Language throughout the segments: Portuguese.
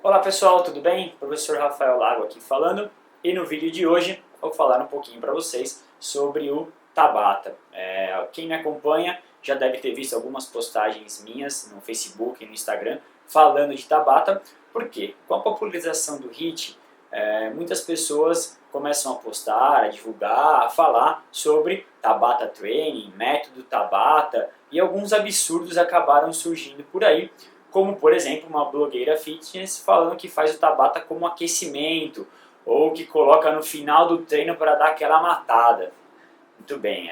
Olá pessoal, tudo bem? Professor Rafael Lago aqui falando, e no vídeo de hoje vou falar um pouquinho para vocês sobre o Tabata. Quem me acompanha já deve ter visto algumas postagens minhas no Facebook e no Instagram falando de Tabata. Por quê? Com a popularização do HIIT, muitas pessoas começam a postar, a divulgar, a falar sobre Tabata Training, método Tabata, e alguns absurdos acabaram surgindo por aí, como por exemplo uma blogueira fitness falando que faz o Tabata como aquecimento, ou que coloca no final do treino para dar aquela matada. Muito bem,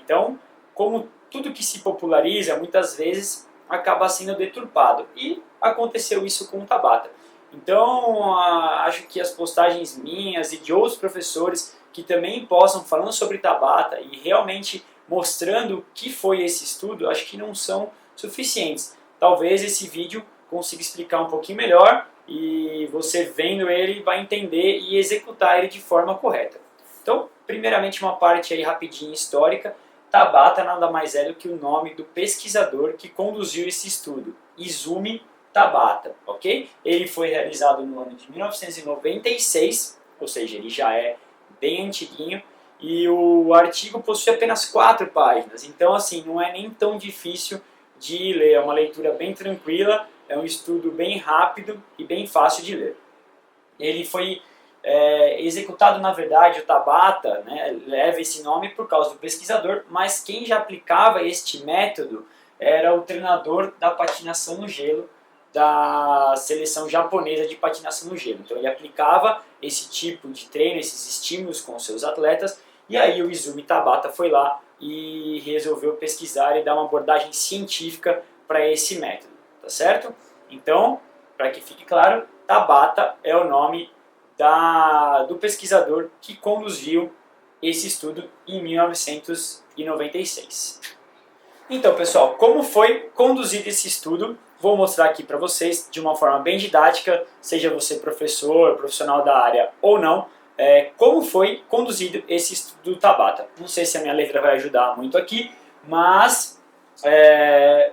então, como tudo que se populariza, muitas vezes acaba sendo deturpado, e aconteceu isso com o Tabata. Então, acho que as postagens minhas e de outros professores que também possam falando sobre Tabata e realmente mostrando o que foi esse estudo, acho que não são suficientes. Talvez esse vídeo consiga explicar um pouquinho melhor e você vendo ele vai entender e executar ele de forma correta. Então, primeiramente uma parte aí rapidinha histórica. Tabata nada mais é do que o nome do pesquisador que conduziu esse estudo, Izumi Tabata, ok? Ele foi realizado no ano de 1996, ou seja, ele já é bem antiguinho, e o artigo possui apenas 4 páginas, então assim, não é nem tão difícil de ler, é uma leitura bem tranquila, é um estudo bem rápido e bem fácil de ler. Ele foi executado, na verdade, o Tabata, né, leva esse nome por causa do pesquisador, mas quem já aplicava este método era o treinador da patinação no gelo, da seleção japonesa de patinação no gelo. Então ele aplicava esse tipo de treino, esses estímulos com os seus atletas, e aí o Izumi Tabata foi lá e resolveu pesquisar e dar uma abordagem científica para esse método, tá certo? Então, para que fique claro, Tabata é o nome do pesquisador que conduziu esse estudo em 1996. Então, pessoal, como foi conduzido esse estudo? Vou mostrar aqui para vocês de uma forma bem didática, seja você professor, profissional da área ou não, como foi conduzido esse estudo do Tabata. Não sei se a minha letra vai ajudar muito aqui, mas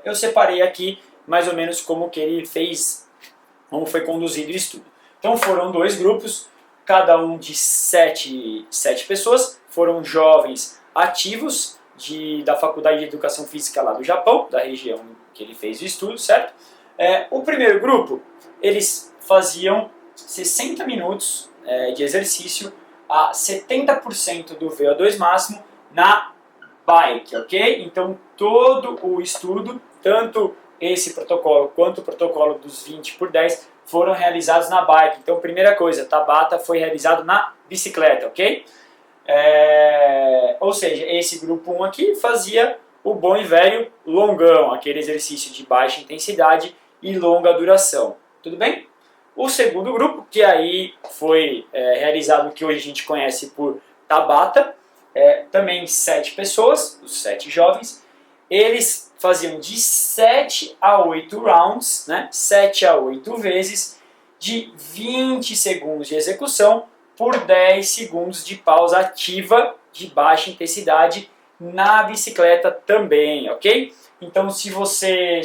eu separei aqui mais ou menos como que ele fez, como foi conduzido o estudo. Então foram 2 grupos, cada um de 7 pessoas, foram jovens ativos da Faculdade de Educação Física lá do Japão, da região que ele fez o estudo, certo? O primeiro grupo, eles faziam 60 minutos de exercício a 70% do VO2 máximo na bike, ok? Então todo o estudo, tanto esse protocolo quanto o protocolo dos 20 por 10 foram realizados na bike. Então primeira coisa, Tabata foi realizado na bicicleta, ok? Ou seja, esse grupo 1 aqui fazia o bom e velho longão, aquele exercício de baixa intensidade e longa duração, tudo bem? O segundo grupo, que aí foi realizado o que hoje a gente conhece por Tabata, também 7 pessoas, os 7 jovens, eles faziam de 7 a 8 rounds, né? 7 a 8 vezes, de 20 segundos de execução por 10 segundos de pausa ativa de baixa intensidade na bicicleta também, ok? Então se você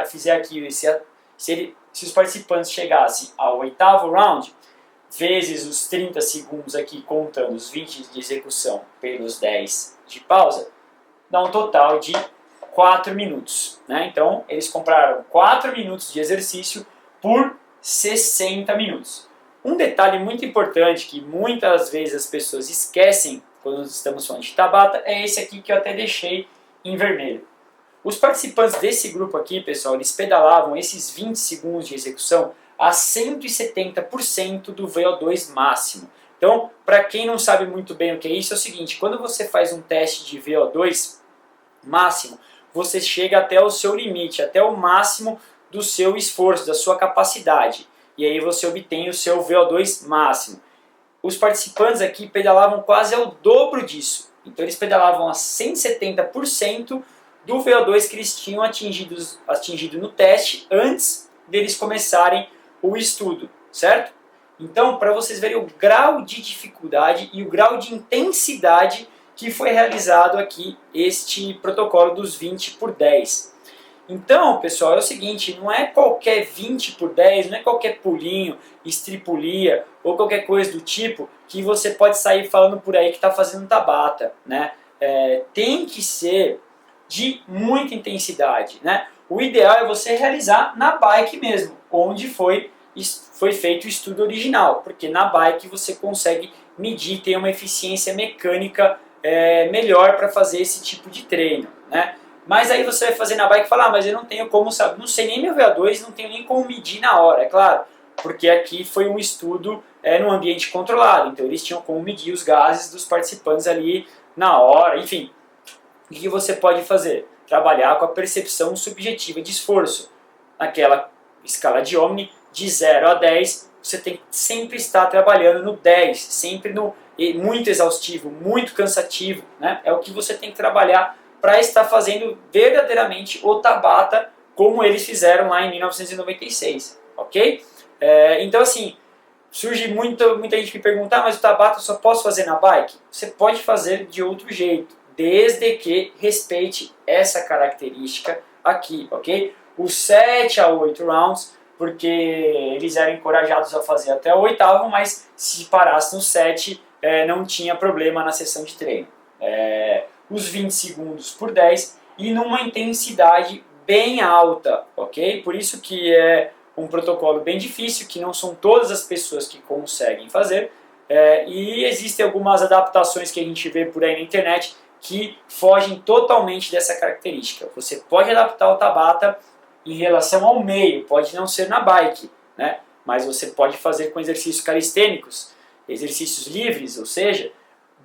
fizer aqui, se os participantes chegassem ao 8º round, vezes os 30 segundos aqui, contando os 20 de execução pelos 10 de pausa, dá um total de 4 minutos. Né? Então, eles compraram 4 minutos de exercício por 60 minutos. Um detalhe muito importante que muitas vezes as pessoas esquecem quando estamos falando de Tabata é esse aqui que eu até deixei em vermelho. Os participantes desse grupo aqui, pessoal, eles pedalavam esses 20 segundos de execução a 170% do VO2 máximo. Então, para quem não sabe muito bem o que é isso, é o seguinte, quando você faz um teste de VO2 máximo, você chega até o seu limite, até o máximo do seu esforço, da sua capacidade. E aí você obtém o seu VO2 máximo. Os participantes aqui pedalavam quase ao dobro disso. Então eles pedalavam a 170% do VO2 que eles tinham atingido no teste antes deles começarem o estudo, certo? Então, para vocês verem o grau de dificuldade e o grau de intensidade que foi realizado aqui este protocolo dos 20 por 10. Então, pessoal, é o seguinte, não é qualquer 20 por 10, não é qualquer pulinho, estripulia ou qualquer coisa do tipo que você pode sair falando por aí que está fazendo Tabata, né? Tem que ser de muita intensidade, né? O ideal é você realizar na bike mesmo, onde foi feito o estudo original, porque na bike você consegue medir, ter uma eficiência mecânica melhor para fazer esse tipo de treino, né? Mas aí você vai fazer na bike e falar, mas eu não tenho como saber, não sei nem meu VO2, não tenho nem como medir na hora, é claro, porque aqui foi um estudo no ambiente controlado, então eles tinham como medir os gases dos participantes ali na hora, enfim. O que você pode fazer? Trabalhar com a percepção subjetiva de esforço. Naquela escala de Omni, de 0 a 10, você tem que sempre estar trabalhando no 10, sempre no muito exaustivo, muito cansativo, né? É o que você tem que trabalhar para estar fazendo verdadeiramente o Tabata como eles fizeram lá em 1996, ok? Então assim, surge muita gente que pergunta, mas o Tabata eu só posso fazer na bike? Você pode fazer de outro jeito, desde que respeite essa característica aqui, ok? Os 7 a 8 rounds, porque eles eram encorajados a fazer até o oitavo, mas se parasse no 7, não tinha problema na sessão de treino. Os 20 segundos por 10 e numa intensidade bem alta, ok? Por isso que é um protocolo bem difícil, que não são todas as pessoas que conseguem fazer, e existem algumas adaptações que a gente vê por aí na internet que fogem totalmente dessa característica. Você pode adaptar o Tabata em relação ao meio, pode não ser na bike, né? Mas você pode fazer com exercícios calistênicos, exercícios livres, ou seja,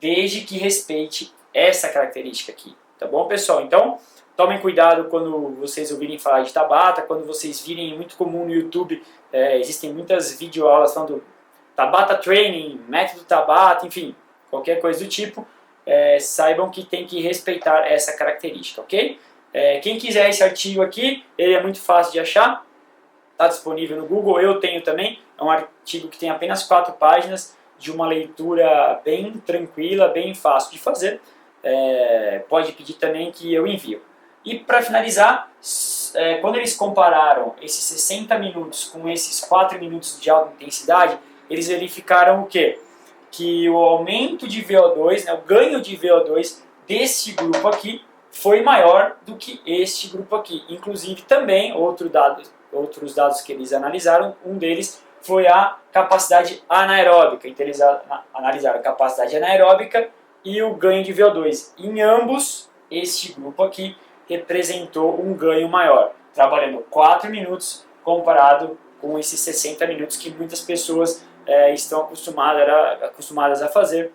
desde que respeite essa característica aqui, tá bom, pessoal? Então, tomem cuidado quando vocês ouvirem falar de Tabata, quando vocês virem, é muito comum no YouTube, existem muitas videoaulas falando Tabata Training, método Tabata, enfim, qualquer coisa do tipo, saibam que tem que respeitar essa característica, ok? Quem quiser esse artigo aqui, ele é muito fácil de achar, está disponível no Google, eu tenho também, é um artigo que tem apenas 4 páginas, de uma leitura bem tranquila, bem fácil de fazer, pode pedir também que eu envio. E para finalizar, quando eles compararam esses 60 minutos com esses 4 minutos de alta intensidade, eles verificaram o quê? Que o aumento de VO2, né, o ganho de VO2 desse grupo aqui foi maior do que este grupo aqui. Inclusive também, outros dados que eles analisaram, um deles foi a capacidade anaeróbica. Então eles analisaram a capacidade anaeróbica e o ganho de VO2. Em ambos, este grupo aqui representou um ganho maior, trabalhando 4 minutos comparado com esses 60 minutos que muitas pessoas estão acostumadas a fazer,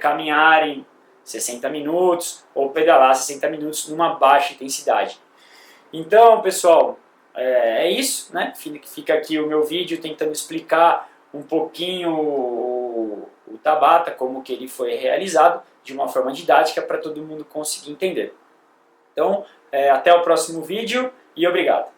caminharem 60 minutos ou pedalar 60 minutos numa baixa intensidade. Então, pessoal, é isso, né? Fica aqui o meu vídeo tentando explicar um pouquinho o Tabata, como que ele foi realizado, de uma forma didática para todo mundo conseguir entender. Então, até o próximo vídeo e obrigado.